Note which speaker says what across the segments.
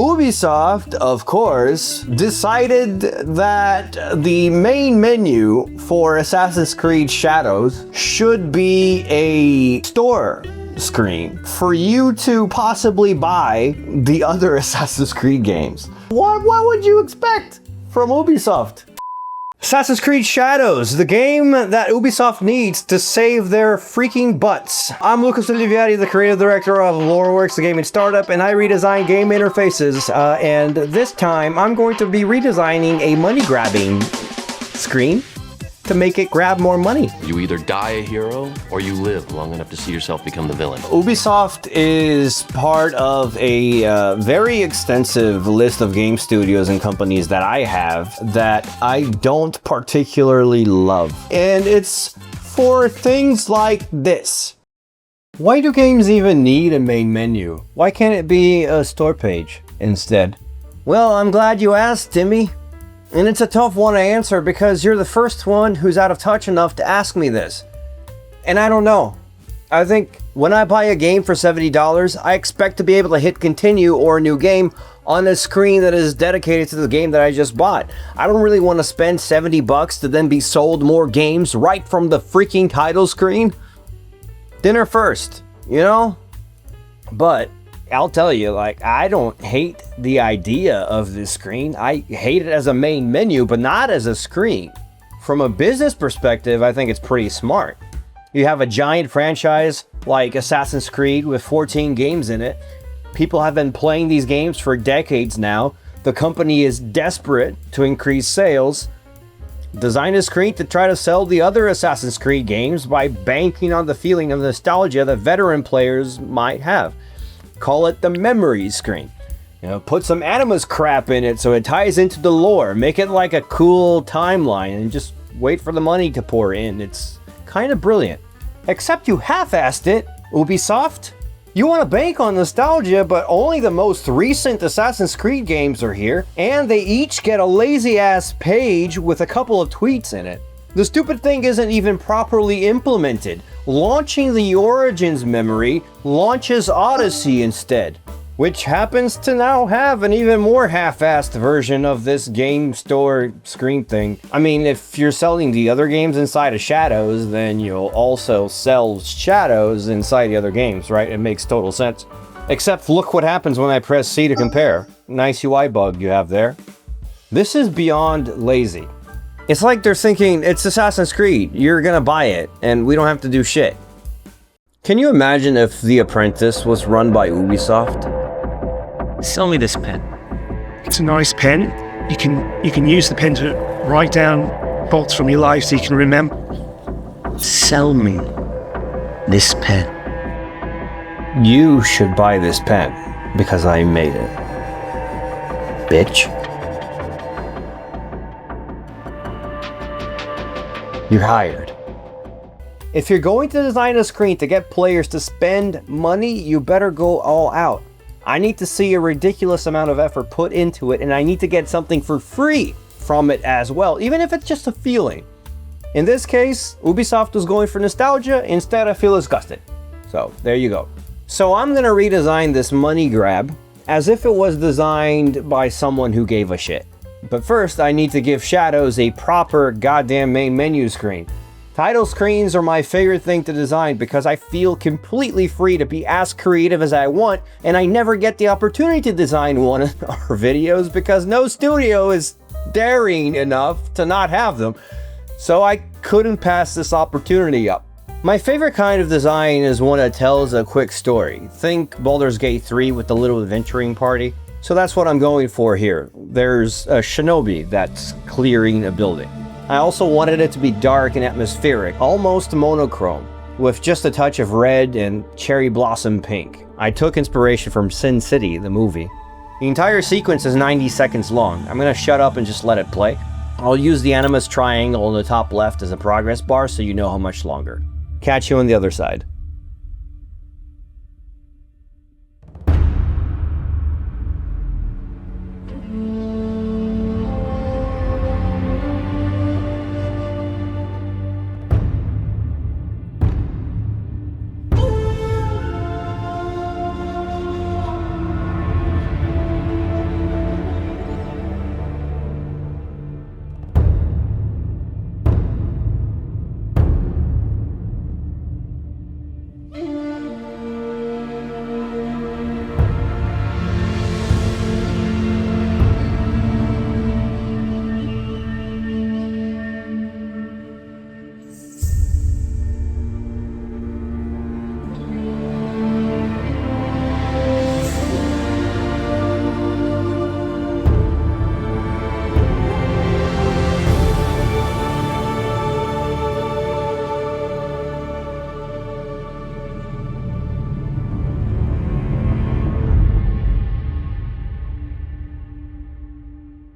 Speaker 1: Ubisoft, of course, decided that the main menu for Assassin's Creed Shadows should be a store screen for you to possibly buy the other Assassin's Creed games. What would you expect from Ubisoft? Assassin's Creed Shadows, the game that Ubisoft needs to save their freaking butts. I'm Lucas Olivieri, the creative director of Loreworx, the gaming startup, and I redesign game interfaces. And this time, I'm going to be redesigning a money-grabbing screen to make it grab more money.
Speaker 2: You either die a hero, or you live long enough to see yourself become the villain.
Speaker 1: Ubisoft is part of a very extensive list of game studios and companies that I have that I don't particularly love. And it's for things like this. Why do games even need a main menu? Why can't it be a store page instead? Well, I'm glad you asked, Timmy. And it's a tough one to answer because you're the first one who's out of touch enough to ask me this. And I don't know. I think when I buy a game for $70, I expect to be able to hit continue or a new game on a screen that is dedicated to the game that I just bought. I don't really want to spend $70 to then be sold more games right from the freaking title screen. Dinner first, you know? But I'll tell you, like, I don't hate the idea of this screen. I hate it as a main menu, but not as a screen. From a business perspective, I think it's pretty smart. You have a giant franchise like Assassin's Creed with 14 games in it. People have been playing these games for decades now. The company is desperate to increase sales. Design a screen to try to sell the other Assassin's Creed games by banking on the feeling of nostalgia that veteran players might have. Call it the memory screen. You know, put some Animus crap in it so it ties into the lore. Make it like a cool timeline and just wait for the money to pour in. It's kind of brilliant. Except you half-assed it, Ubisoft. You want to bank on nostalgia, but only the most recent Assassin's Creed games are here, and they each get a lazy-ass page with a couple of tweets in it. The stupid thing isn't even properly implemented. Launching the Origins memory launches Odyssey instead, which happens to now have an even more half-assed version of this game store screen thing. I mean, if you're selling the other games inside of Shadows, then you'll also sell Shadows inside the other games, right? It makes total sense. Except look what happens when I press C to compare. Nice UI bug you have there. This is beyond lazy. It's like they're thinking, it's Assassin's Creed, you're gonna buy it, and we don't have to do shit. Can you imagine if The Apprentice was run by Ubisoft?
Speaker 3: Sell me this pen.
Speaker 4: It's a nice pen. You can use the pen to write down thoughts from your life so you can remember.
Speaker 3: Sell me this pen.
Speaker 1: You should buy this pen, because I made it. Bitch. You're hired. If you're going to design a screen to get players to spend money, you better go all out. I need to see a ridiculous amount of effort put into it, and I need to get something for free from it as well, even if it's just a feeling. In this case, Ubisoft was going for nostalgia. Instead, I feel disgusted. So, there you go. So I'm gonna redesign this money grab as if it was designed by someone who gave a shit. But first, I need to give Shadows a proper goddamn main menu screen. Title screens are my favorite thing to design because I feel completely free to be as creative as I want, and I never get the opportunity to design one of our videos because no studio is daring enough to not have them. So I couldn't pass this opportunity up. My favorite kind of design is one that tells a quick story. Think Baldur's Gate 3 with the little adventuring party. So that's what I'm going for here. There's a shinobi that's clearing a building. I also wanted it to be dark and atmospheric, almost monochrome, with just a touch of red and cherry blossom pink. I took inspiration from Sin City, the movie. The entire sequence is 90 seconds long. I'm gonna shut up and just let it play. I'll use the Animus triangle on the top left as a progress bar so you know how much longer. Catch you on the other side.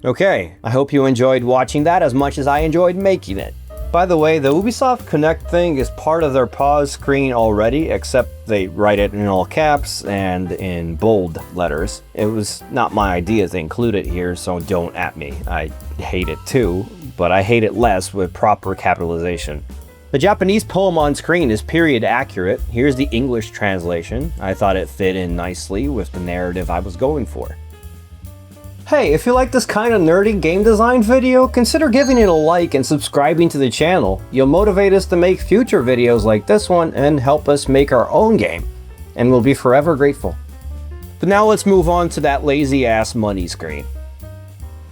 Speaker 1: Okay, I hope you enjoyed watching that as much as I enjoyed making it. By the way, the Ubisoft Connect thing is part of their pause screen already, except they write it in all caps and in bold letters. It was not my idea to include it here, so don't at me. I hate it too, but I hate it less with proper capitalization. The Japanese poem on screen is period accurate. Here's the English translation. I thought it fit in nicely with the narrative I was going for. Hey, if you like this kind of nerdy game design video, consider giving it a like and subscribing to the channel. You'll motivate us to make future videos like this one and help us make our own game. And we'll be forever grateful. But now let's move on to that lazy ass money screen.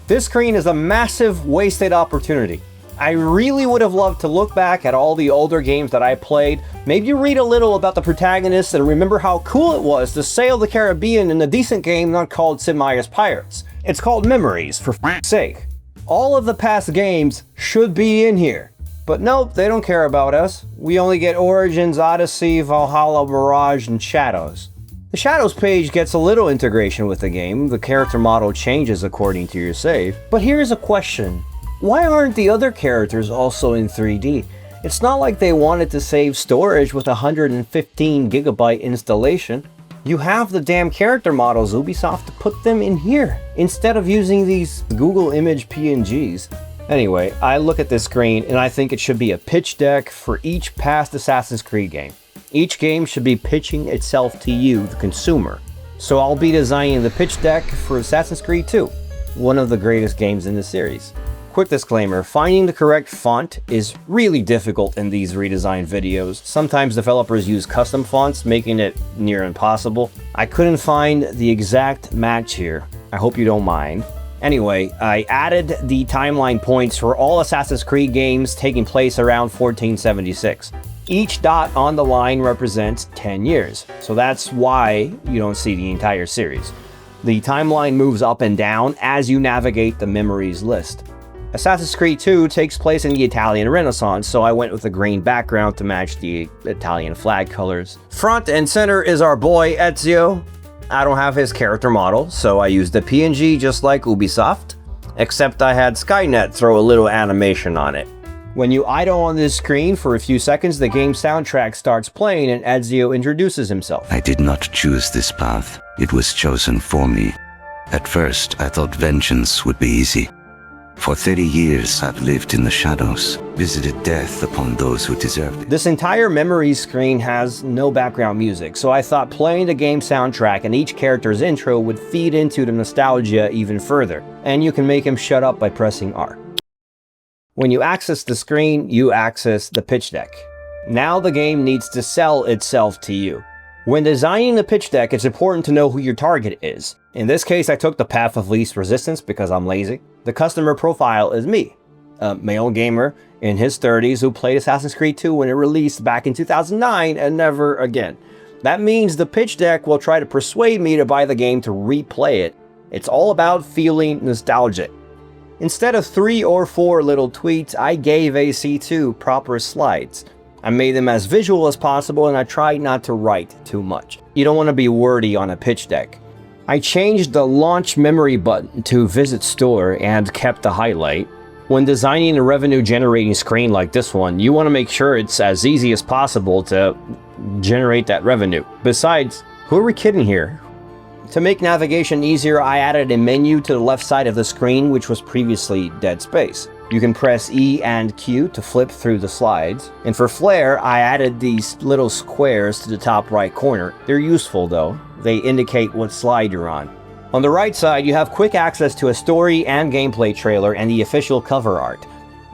Speaker 1: This screen is a massive wasted opportunity. I really would have loved to look back at all the older games that I played, maybe read a little about the protagonists and remember how cool it was to sail the Caribbean in a decent game not called Sid Meier's Pirates. It's called Memories, for f***'s sake. All of the past games should be in here. But nope, they don't care about us. We only get Origins, Odyssey, Valhalla, Mirage, and Shadows. The Shadows page gets a little integration with the game. The character model changes according to your save. But here's a question. Why aren't the other characters also in 3D? It's not like they wanted to save storage with a 115 gigabyte installation. You have the damn character models, Ubisoft, to put them in here, instead of using these Google image PNGs. Anyway, I look at this screen and I think it should be a pitch deck for each past Assassin's Creed game. Each game should be pitching itself to you, the consumer. So I'll be designing the pitch deck for Assassin's Creed 2, one of the greatest games in the series. Quick disclaimer, finding the correct font is really difficult in these redesign videos. Sometimes developers use custom fonts, making it near impossible. I couldn't find the exact match here. I hope you don't mind. Anyway, I added the timeline points for all Assassin's Creed games taking place around 1476. Each dot on the line represents 10 years, so that's why you don't see the entire series. The timeline moves up and down as you navigate the memories list. Assassin's Creed 2 takes place in the Italian Renaissance, so I went with a green background to match the Italian flag colors. Front and center is our boy Ezio. I don't have his character model, so I used a PNG just like Ubisoft, except I had Skynet throw a little animation on it. When you idle on this screen for a few seconds, the game soundtrack starts playing and Ezio introduces himself.
Speaker 5: I did not choose this path. It was chosen for me. At first, I thought vengeance would be easy. For 30 years, I've lived in the shadows, visited death upon those who deserved it.
Speaker 1: This entire memories screen has no background music, so I thought playing the game soundtrack and each character's intro would feed into the nostalgia even further, and you can make him shut up by pressing R. When you access the screen, you access the pitch deck. Now the game needs to sell itself to you. When designing the pitch deck, it's important to know who your target is. In this case, I took the path of least resistance because I'm lazy. The customer profile is me, a male gamer in his 30s who played Assassin's Creed 2 when it released back in 2009 and never again. That means the pitch deck will try to persuade me to buy the game to replay it. It's all about feeling nostalgic. Instead of 3 or 4 little tweets, I gave AC2 proper slides. I made them as visual as possible and I tried not to write too much. You don't want to be wordy on a pitch deck. I changed the launch memory button to visit store and kept the highlight. When designing a revenue generating screen like this one, you want to make sure it's as easy as possible to generate that revenue. Besides, who are we kidding here? To make navigation easier, I added a menu to the left side of the screen which was previously dead space. You can press E and Q to flip through the slides. And for flair, I added these little squares to the top right corner. They're useful though. They indicate what slide you're on. On the right side, you have quick access to a story and gameplay trailer and the official cover art.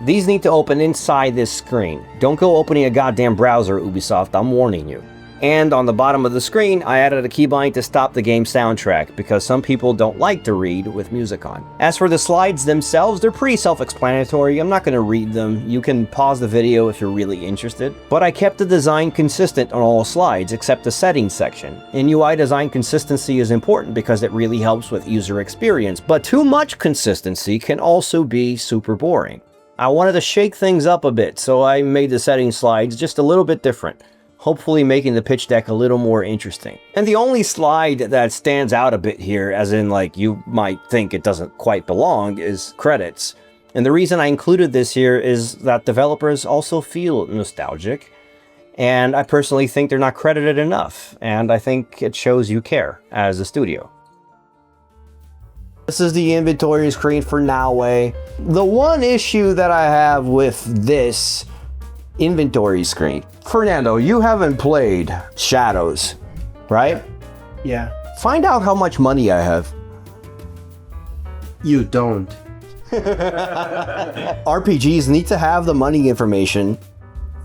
Speaker 1: These need to open inside this screen. Don't go opening a goddamn browser, Ubisoft, I'm warning you. And on the bottom of the screen, I added a keybind to stop the game soundtrack because some people don't like to read with music on. As for the slides themselves, they're pretty self-explanatory. I'm not going to read them. You can pause the video if you're really interested. But I kept the design consistent on all slides except the settings section. In UI design, consistency is important because it really helps with user experience, but too much consistency can also be super boring. I wanted to shake things up a bit, so I made the settings slides just a little bit different. hopefully making the pitch deck a little more interesting. And the only slide that stands out a bit here, as in like you might think it doesn't quite belong, is credits. And the reason I included this here is that developers also feel nostalgic, and I personally think they're not credited enough, and I think it shows you care as a studio. This is the inventory screen for Noway. The one issue that I have with this inventory screen, Fernando, you haven't played Shadows, right?
Speaker 6: Yeah.
Speaker 1: Find out how much money I have.
Speaker 6: You don't.
Speaker 1: RPGs need to have the money information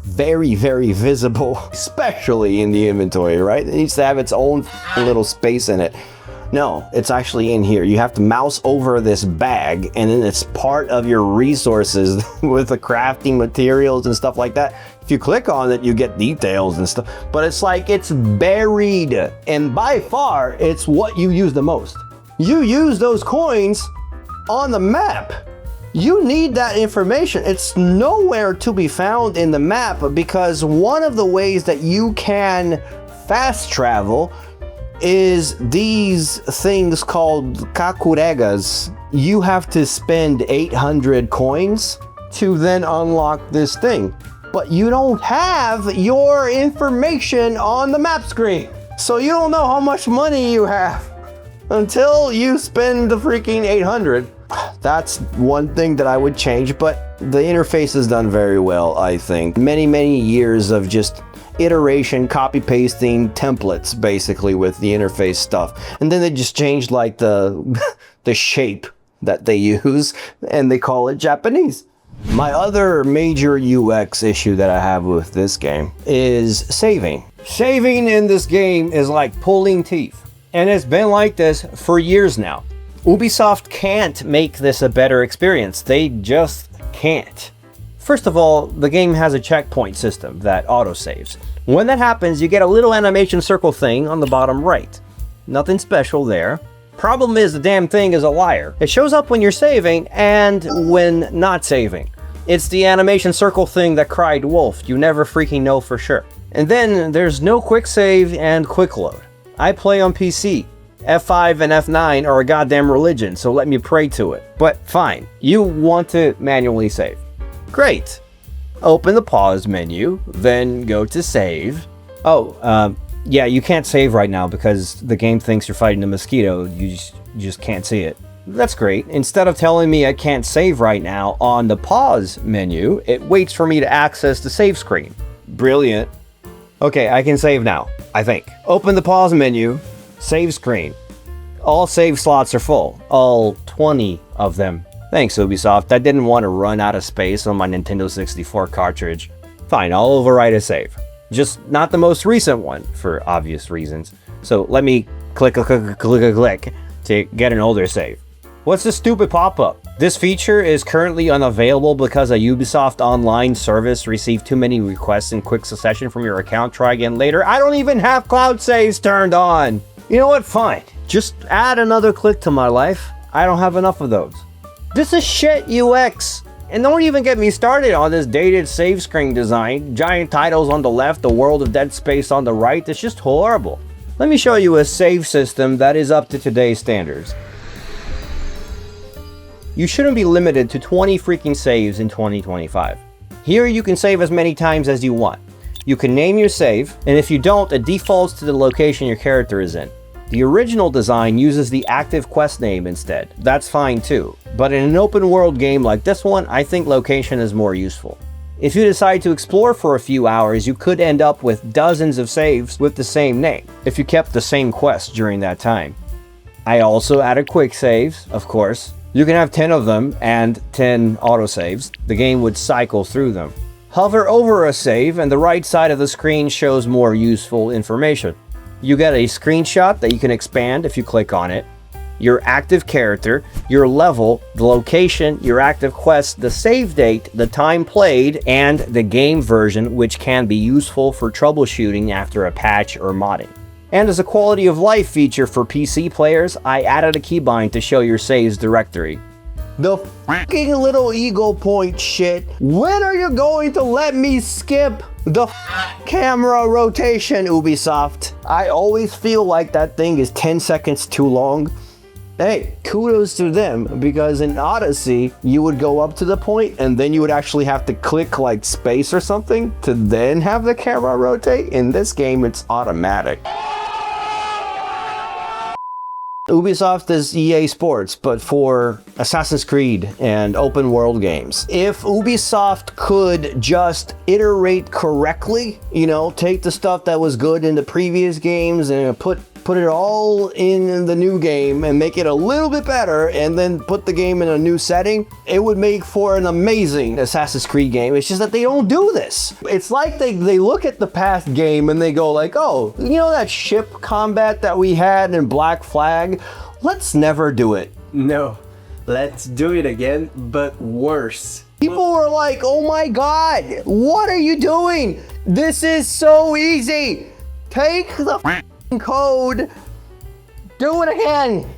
Speaker 1: very, very visible, especially in the inventory, right? It needs to have its own little space in it. No, it's actually in here. You have to mouse over this bag, and then it's part of your resources with the crafting materials and stuff like that. If you click on it, you get details and stuff, but it's like it's buried, and by far, it's what you use the most. You use those coins on the map. You need that information. It's nowhere to be found in the map, because one of the ways that you can fast travel is these things called kakuregas. You have to spend 800 coins to then unlock this thing, but you don't have your information on the map screen, so you don't know how much money you have until you spend the freaking 800. That's one thing that I would change, but the interface is done very well, I think. Many years of just iteration, copy pasting templates basically with the interface stuff, and then they just changed like the shape that they use, and they call it Japanese. My other major UX issue that I have with this game is saving. Saving in this game is like pulling teeth, and it's been like this for years now. Ubisoft can't make this a better experience. They just can't. First of all, the game has a checkpoint system that autosaves. When that happens, you get a little animation circle thing on the bottom right. Nothing special there. Problem is, the damn thing is a liar. It shows up when you're saving and when not saving. It's the animation circle thing that cried wolf. You never freaking know for sure. And then there's no quick save and quick load. I play on PC. F5 and F9 are a goddamn religion, so let me pray to it. But fine, you want to manually save. Great. Open the pause menu, then go to save. Yeah, you can't save right now because the game thinks you're fighting a mosquito. You just can't see it. That's great. Instead of telling me I can't save right now on the pause menu, it waits for me to access the save screen. Brilliant. Okay, I can save now, I think. Open the pause menu, save screen. All save slots are full. All 20 of them. Thanks, Ubisoft. I didn't want to run out of space on my Nintendo 64 cartridge. Fine, I'll overwrite a save. Just not the most recent one, for obvious reasons. So let me click to get an older save. What's this stupid pop-up? This feature is currently unavailable because a Ubisoft online service received too many requests in quick succession from your account. Try again later. I don't even have cloud saves turned on. You know what? Fine. Just add another click to my life. I don't have enough of those. This is shit UX. And don't even get me started on this dated save screen design. Giant titles on the left, the world of Dead Space on the right. It's just horrible. Let me show you a save system that is up to today's standards. You shouldn't be limited to 20 freaking saves in 2025. Here you can save as many times as you want. You can name your save, and if you don't, it defaults to the location your character is in. The original design uses the active quest name instead. That's fine too. But in an open world game like this one, I think location is more useful. If you decide to explore for a few hours, you could end up with dozens of saves with the same name, if you kept the same quest during that time. I also added quick saves, of course. You can have 10 of them and 10 autosaves. The game would cycle through them. Hover over a save and the right side of the screen shows more useful information. You get a screenshot that you can expand if you click on it, your active character, your level, the location, your active quest, the save date, the time played, and the game version, which can be useful for troubleshooting after a patch or modding. And as a quality of life feature for PC players, I added a keybind to show your saves directory. The fucking little ego point shit. When are you going to let me skip the camera rotation, Ubisoft? I always feel like that thing is 10 seconds too long. Hey, kudos to them, because in Odyssey, you would go up to the point and then you would actually have to click like space or something to then have the camera rotate. In this game, it's automatic. Ubisoft is EA Sports, but for Assassin's Creed and open world games. If Ubisoft could just iterate correctly, you know, take the stuff that was good in the previous games and put it all in the new game and make it a little bit better and then put the game in a new setting, it would make for an amazing Assassin's Creed game. It's just that they don't do this. It's like they look at the past game and they go like, oh, you know that ship combat that we had in Black Flag? Let's never do it.
Speaker 6: No, let's do it again, but worse.
Speaker 1: People were like, oh my God, what are you doing? This is so easy. Take the code, do it again.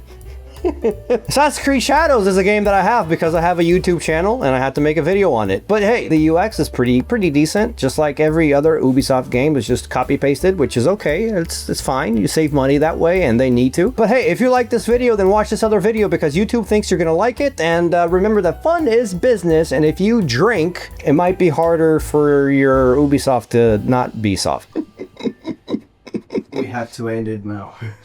Speaker 1: Assassin's Creed Shadows is a game that I have because I have a YouTube channel and I had to make a video on it. But hey, the UX is pretty decent, just like every other Ubisoft game. It's just copy pasted, which is okay. It's fine. You save money that way, and they need to. But hey, if you like this video, then watch this other video because YouTube thinks you're gonna like it. And remember that fun is business, and if you drink, it might be harder for your Ubisoft to not be soft.
Speaker 6: We have to end it now.